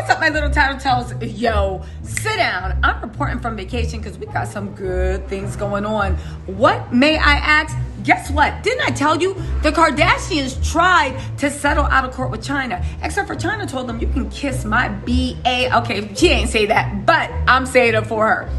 What's up, my little Tattle Tells? Yo, sit down. I'm reporting from vacation because we got some good things going on. What, may I ask? Guess what? Didn't I tell you? The Kardashians tried to settle out of court with Chyna. Except for Chyna told them, you can kiss my B.A. Okay, she ain't say that, but I'm saying it for her.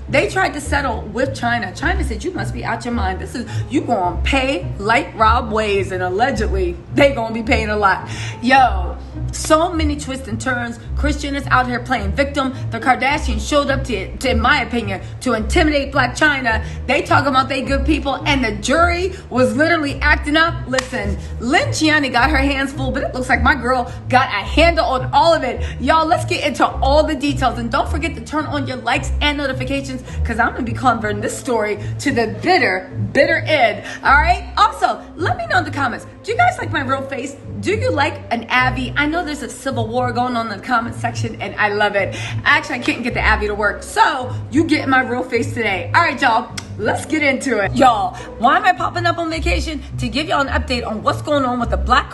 They tried to settle with Chyna. Chyna said, you must be out your mind. This is, you gonna pay like Rob Ways, and allegedly, they gonna be paying a lot. Yo, so many twists and turns. Krisjenner's out here playing victim. The Kardashians showed up to, in my opinion, to intimidate Blac Chyna. They talk about they good people, and the jury was literally acting up. Listen, Blac Chyna got her hands full, but it looks like my girl got a handle on all of it. Y'all, let's get into all the details, and don't forget to turn on your likes and notifications, because I'm going to be converting this story to the bitter end. All right? Also, let me know in the comments, do you guys like my real face? Do you like an Abby? I know there's a civil war going on in the comment section, and I love it. Actually, I can't get the Abby to work, so you get my real face today. All right, y'all, let's get into it. Y'all, why am I popping up on vacation? To give y'all an update on what's going on with the Blac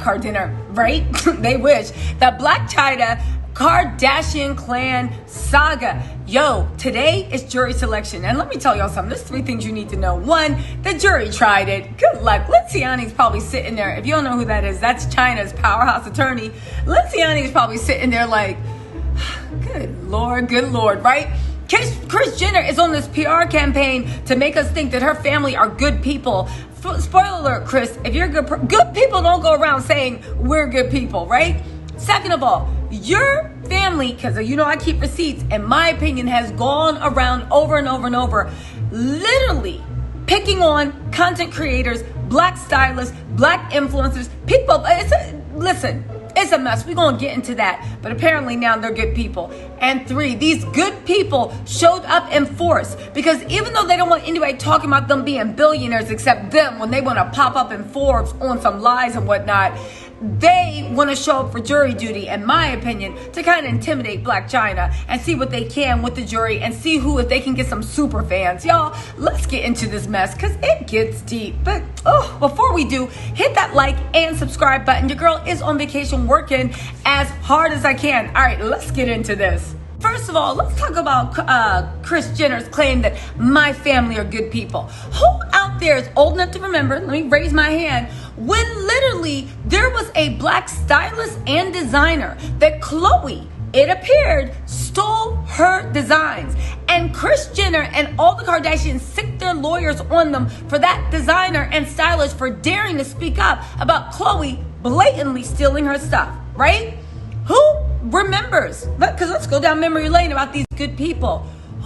card dinner, right? They wish. The Blac Chyna Kardashian clan saga. Yo, today is jury selection, and let me tell y'all something. There's 3 things you need to know. 1, the jury tried it. Good luck. Blac Chyna's probably sitting there. If you don't know who that is, that's Chyna's powerhouse attorney. Blac Chyna's probably sitting there like, good lord, right? Krisjenner is on this PR campaign to make us think that her family are good people. Spoiler alert, Chris, if you're good people don't go around saying we're good people, right? Second of all, your family, because you know I keep receipts, in my opinion, has gone around over and over and over, literally picking on content creators, black stylists, black influencers, people. Listen, it's a mess. We're going to get into that. But apparently now they're good people. And 3, these good people showed up in force, because even though they don't want anybody talking about them being billionaires except them, when they want to pop up in Forbes on some lies and whatnot, they want to show up for jury duty, in my opinion, to kind of intimidate Blac Chyna and see what they can with the jury and see if they can get some super fans. Y'all, let's get into this mess because it gets deep. But before we do, hit that like and subscribe button. Your girl is on vacation working as hard as I can. All right, let's get into this. First of all, let's talk about Krisjenner's claim that my family are good people. Who out there is old enough to remember, let me raise my hand, when literally there was a black stylist and designer that Khloe, it appeared, stole her designs. And Krisjenner and all the Kardashians sicked their lawyers on them for that designer and stylist for daring to speak up about Khloe blatantly stealing her stuff, right? Who remembers, because let's go down memory lane about these good people.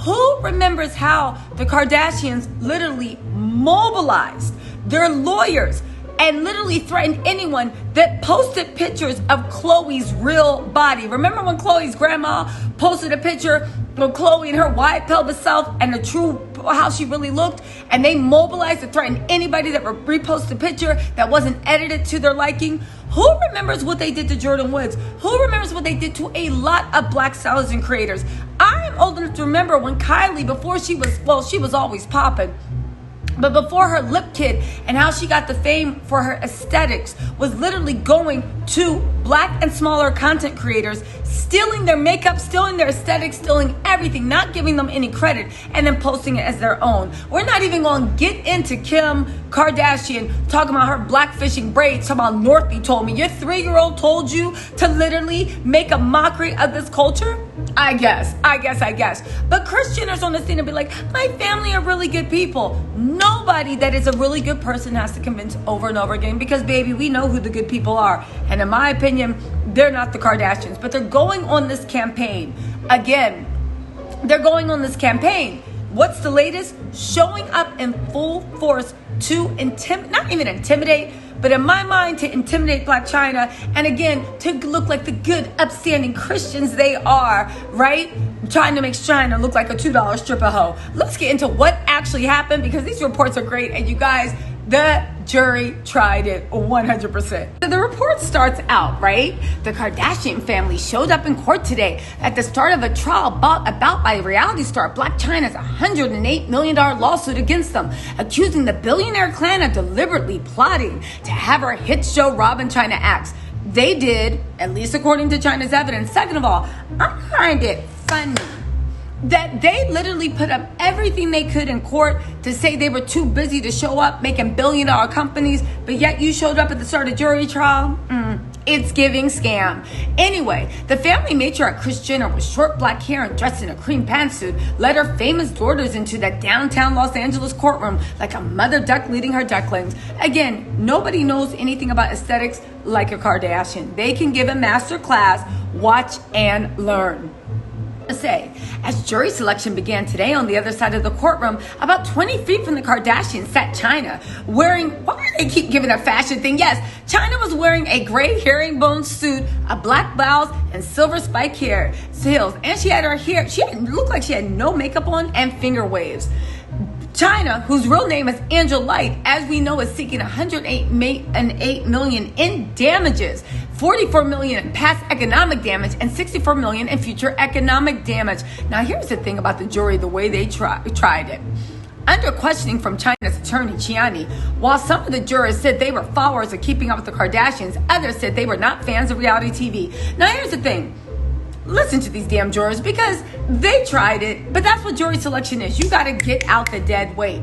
Who remembers how the Kardashians literally mobilized their lawyers and literally threatened anyone that posted pictures of Khloe's real body? Remember when Khloe's grandma posted a picture of Khloe and her wide pelvis self and the true how she really looked, and they mobilized to threaten anybody that reposted a picture that wasn't edited to their liking? Who remembers what they did to Jordan Woods? Who remembers what they did to a lot of black stylists and creators? I am old enough to remember when Kylie, before she was always popping, but before her lip kit and how she got the fame for her aesthetics, was literally going to black and smaller content creators, stealing their makeup, stealing their aesthetics, stealing everything, not giving them any credit, and then posting it as their own. We're not even going to get into Kim Kardashian talking about her black fishing braids, talking about Northie told me. Your 3-year-old told you to literally make a mockery of this culture? I guess. But Krisjenner's on the scene and be like, my family are really good people. Nobody that is a really good person has to convince over and over again, because baby, we know who the good people are. And in my opinion, they're not the Kardashians, but they're going on this campaign. Again, they're going on this campaign. What's the latest? Showing up in full force to not even intimidate, but in my mind, to intimidate Blac Chyna, and again, to look like the good, upstanding Christians they are, right? Trying to make Chyna look like a $2 stripper hoe. Let's get into what actually happened, because these reports are great, and you guys, the jury tried it 100%. So the report starts out, right? The Kardashian family showed up in court today at the start of a trial brought about by reality star Blac Chyna's $108 million lawsuit against them, accusing the billionaire clan of deliberately plotting to have her hit show Rob & Chyna acts. They did, at least according to Chyna's evidence. Second of all, I find it funny that they literally put up everything they could in court to say they were too busy to show up making billion-dollar companies, but yet you showed up at the start of jury trial. It's giving scam. Anyway, the family matriarch Jenner with short black hair and dressed in a cream pantsuit led her famous daughters into that downtown Los Angeles courtroom like a mother duck leading her ducklings. Again, nobody knows anything about aesthetics like a Kardashian. They can give a master class, watch and learn. As jury selection began today on the other side of the courtroom, about 20 feet from the Kardashians sat Chyna wearing, why do they keep giving a fashion thing? Yes, Chyna was wearing a gray herringbone suit, a black blouse, and silver spike heels. And she had her hair, looked like she had no makeup on and finger waves. Chyna, whose real name is Angel Light, as we know, is seeking $108 million in damages, $44 million in past economic damage, and $64 million in future economic damage. Now, here's the thing about the jury, the way they tried it. Under questioning from Chyna's attorney, Chyna, while some of the jurors said they were followers of Keeping Up with the Kardashians, others said they were not fans of reality TV. Now, here's the thing. Listen to these damn jurors, because they tried it, but that's what jury selection is. You got to get out the dead weight.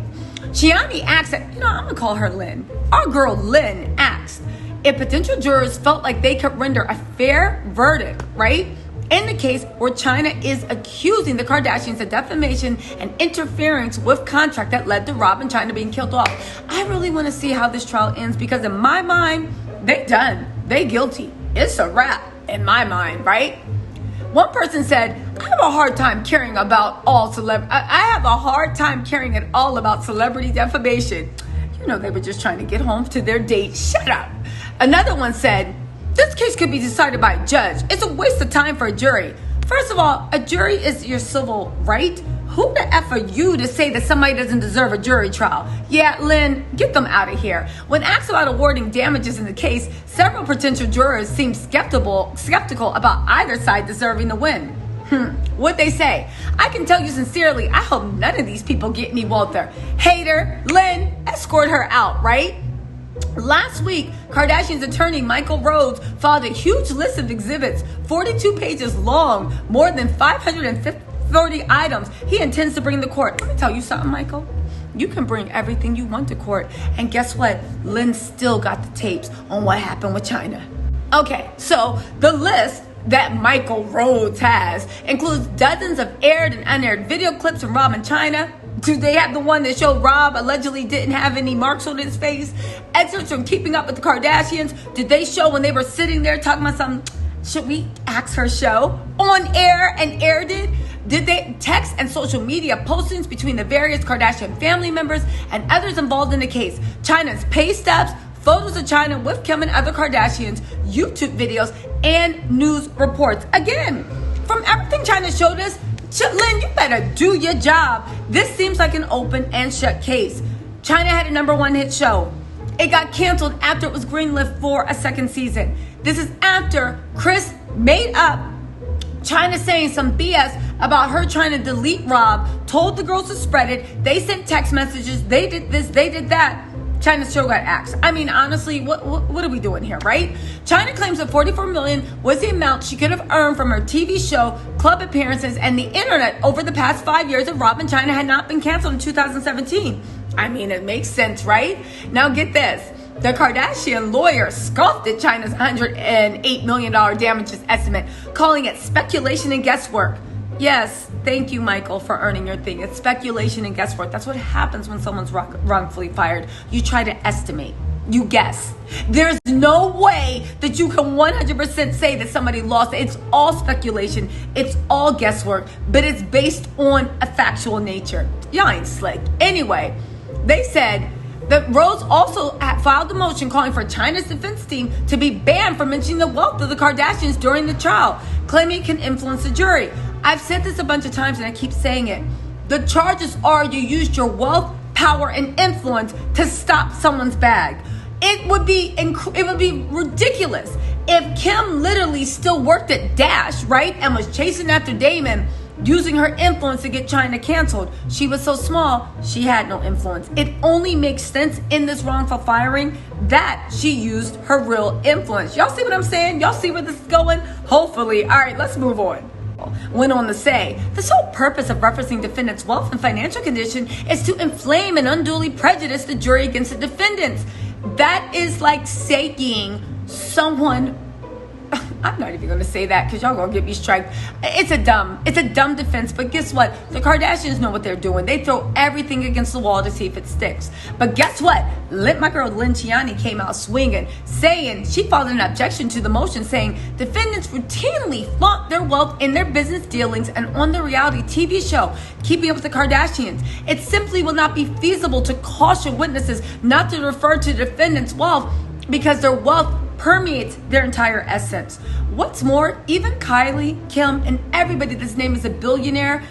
Chyna asked, I'm going to call her Lynn. Our girl Lynn asked if potential jurors felt like they could render a fair verdict, right? In the case where Chyna is accusing the Kardashians of defamation and interference with contract that led to Rob and Chyna being killed off. I really want to see how this trial ends, because in my mind, they done. They guilty. It's a wrap in my mind, right? One person said, I have a hard time caring about I have a hard time caring at all about celebrity defamation. You know, they were just trying to get home to their date. Shut up. Another one said, this case could be decided by a judge. It's a waste of time for a jury. First of all, a jury is your civil right. Who the F are you to say that somebody doesn't deserve a jury trial? Yeah, Lynn, get them out of here. When asked about awarding damages in the case, several potential jurors seemed skeptical about either side deserving the win. What'd they say? I can tell you sincerely, I hope none of these people get any Walter. Hater, Lynn, escort her out, right? Last week, Kardashian's attorney Michael Rhodes filed a huge list of exhibits, 42 pages long, more than 530 items he intends to bring to court. Let me tell you something, Michael. You can bring everything you want to court. And guess what? Lynn still got the tapes on what happened with Chyna. Okay, so the list that Michael Rhodes has includes dozens of aired and unaired video clips from Rob and Chyna. Do they have the one that showed Rob allegedly didn't have any marks on his face? Excerpts from Keeping Up with the Kardashians. Did they show when they were sitting there talking about something? Should we ask her show? On air and aired it? Did they text and social media postings between the various Kardashian family members and others involved in the case? Chyna's pay stubs, photos of Chyna with Kim and other Kardashians, YouTube videos, and news reports. Again, from everything Chyna showed us, Lynn, you better do your job. This seems like an open and shut case. Chyna had a #1 hit show. It got canceled after it was greenlit for a second season. This is after Kris made up Chyna saying some BS about her trying to delete Rob, told the girls to spread it. They sent text messages. They did this, they did that. Chyna's show got axed. I mean, honestly, what are we doing here, right? Chyna claims that $44 million was the amount she could have earned from her TV show, club appearances, and the internet over the past 5 years if Rob and Chyna had not been canceled in 2017. I mean, it makes sense, right? Now get this. The Kardashian lawyer scoffed at Chyna's $108 million damages estimate, calling it speculation and guesswork. Yes, thank you, Michael, for earning your thing. It's speculation and guesswork. That's what happens when someone's wrongfully fired. You try to estimate. You guess. There's no way that you can 100% say that somebody lost. It's all speculation. It's all guesswork. But it's based on a factual nature. Y'all ain't slick. Anyway, they said that Rose also filed a motion calling for Chyna's defense team to be banned from mentioning the wealth of the Kardashians during the trial, claiming it can influence the jury. I've said this a bunch of times and I keep saying it. The charges are you used your wealth, power, and influence to stop someone's bag. It would be ridiculous if Kim literally still worked at Dash, right, and was chasing after Damon using her influence to get Chyna canceled. She was so small, she had no influence. It only makes sense in this wrongful firing that she used her real influence. Y'all see what I'm saying? Y'all see where this is going? Hopefully. All right, let's move on. Went on to say, the sole purpose of referencing defendants' wealth and financial condition is to inflame and unduly prejudice the jury against the defendants. That is like saying someone, I'm not even going to say that because y'all going to get me striked. It's a dumb defense, but guess what? The Kardashians know what they're doing. They throw everything against the wall to see if it sticks. But guess what? My girl Blac Chyna came out swinging, saying she filed an objection to the motion, saying defendants routinely flaunt their wealth in their business dealings and on the reality TV show Keeping Up with the Kardashians. It simply will not be feasible to caution witnesses not to refer to defendants' wealth because their wealth permeates their entire essence. What's more, even Kylie, Kim, and everybody that's named as a billionaire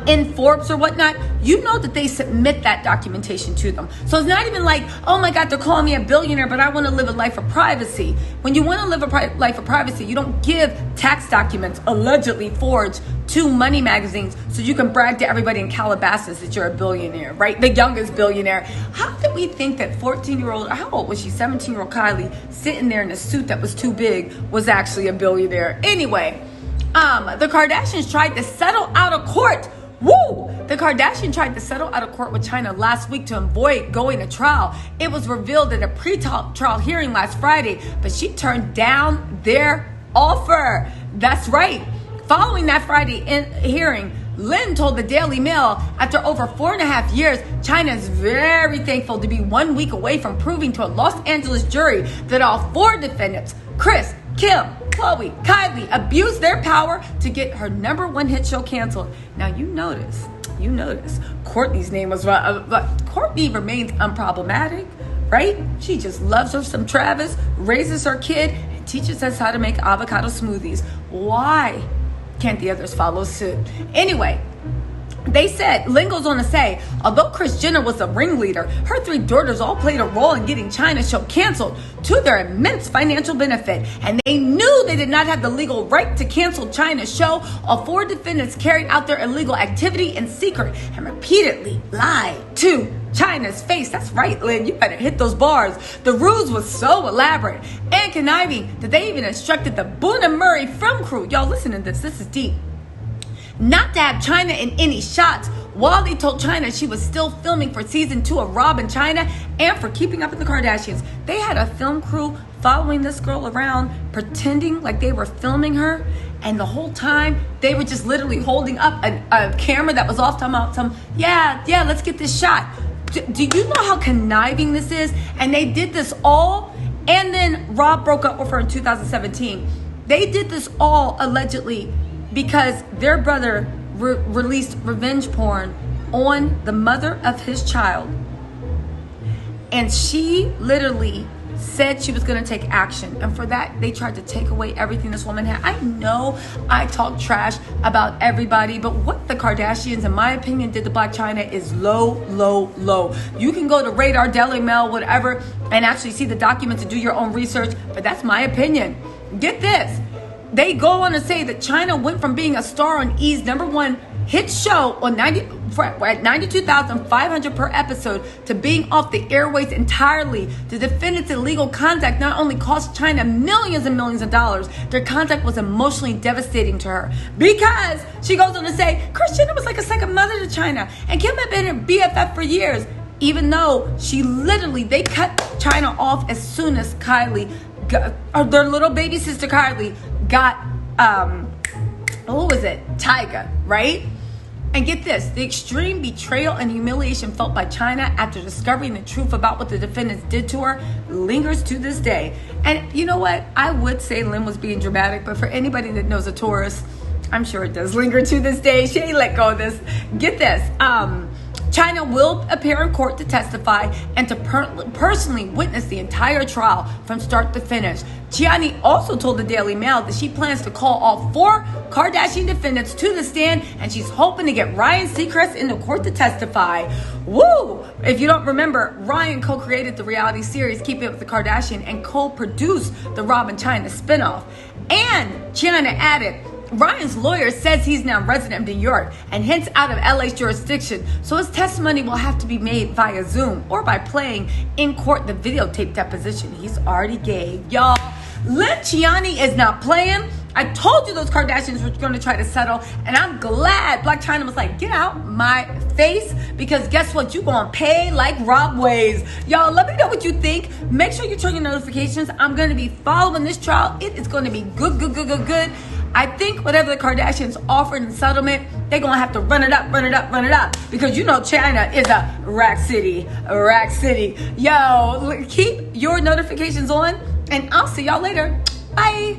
in Forbes or whatnot, you know that they submit that documentation to them. So it's not even like, oh my God, they're calling me a billionaire, but I want to live a life of privacy. When you want to live a life of privacy, you don't give tax documents allegedly forged to money magazines so you can brag to everybody in Calabasas that you're a billionaire, right? The youngest billionaire. How did we think that 14-year-old, how old was she? 17-year-old Kylie sitting there in a suit that was too big was actually a billionaire? Anyway, the Kardashians tried to settle out of court. Woo! The Kardashian tried to settle out of court with Chyna last week to avoid going to trial. It was revealed at a pre-trial hearing last Friday, but she turned down their offer. That's right. Following that Friday hearing, Lynn told the Daily Mail, after over 4.5 years, Chyna is very thankful to be 1 week away from proving to a Los Angeles jury that all 4 defendants, Kris, Kim, Khloe, Kylie, abused their power to get her #1 hit show canceled. Now you notice, Kourtney's name was Kourtney remains unproblematic, right? She just loves her some Travis, raises her kid, and teaches us how to make avocado smoothies. Why can't the others follow suit? Anyway, they said, Lynn goes on to say, although Krisjenner was the ringleader, her 3 daughters all played a role in getting Chyna's show canceled to their immense financial benefit. And they knew they did not have the legal right to cancel Chyna's show. All 4 defendants carried out their illegal activity in secret and repeatedly lied to Chyna's face. That's right, Lynn. You better hit those bars. The ruse was so elaborate and conniving that they even instructed the Boone and Murray film crew. Y'all listen to this. This is deep. Not to have Chyna in any shots while they told Chyna she was still filming for season 2 of Rob and Chyna and for Keeping Up with the Kardashians. They had a film crew following this girl around, pretending like they were filming her, and the whole time they were just literally holding up a camera that was off, talking about yeah, let's get this shot. Do you know how conniving this is? And they did this all, and then Rob broke up with her in 2017. They did this all allegedly because their brother released revenge porn on the mother of his child. And she literally said she was going to take action. And for that, they tried to take away everything this woman had. I know I talk trash about everybody, but what the Kardashians, in my opinion, did to Blac Chyna is low, low, low. You can go to Radar, Daily Mail, whatever, and actually see the documents and do your own research, but that's my opinion. Get this. They go on to say that Chyna went from being a star on E's #1 hit show on at $92,500 per episode to being off the airways entirely. The defendants' illegal contact not only cost Chyna millions and millions of dollars, their contact was emotionally devastating to her. Because she goes on to say, Krisjenner was like a second mother to Chyna, and Kim had been her BFF for years, even though they cut Chyna off as soon as Kylie, their little baby sister Kylie, got Tyga, right? And get this, the extreme betrayal and humiliation felt by Chyna after discovering the truth about what the defendants did to her lingers to this day. And you know what? I would say Lynn was being dramatic, but for anybody that knows a Taurus, I'm sure it does linger to this day. She ain't let go of this. Get this. Chyna will appear in court to testify and to personally witness the entire trial from start to finish. Chyna also told the Daily Mail that she plans to call all 4 Kardashian defendants to the stand, and she's hoping to get Ryan Seacrest into court to testify. Woo! If you don't remember, Ryan co-created the reality series Keeping Up with the Kardashians and co-produced the Rob and Chyna spinoff. And Chyna added, Ryan's lawyer says he's now resident of New York and hence out of LA's jurisdiction, so his testimony will have to be made via Zoom or by playing in court the videotape deposition he's already gave. Y'all, Blac Chyna is not playing. I told you those Kardashians were going to try to settle, and I'm glad Blac Chyna was like, get out my face, because guess what? You going to pay like Rob Ways. Y'all, let me know what you think. Make sure you turn your notifications. I'm going to be following this trial. It is going to be good, good, good, good, good. I think whatever the Kardashians offered in settlement, they're going to have to run it up, because you know China is a rack city, Yo, keep your notifications on, and I'll see y'all later. Bye.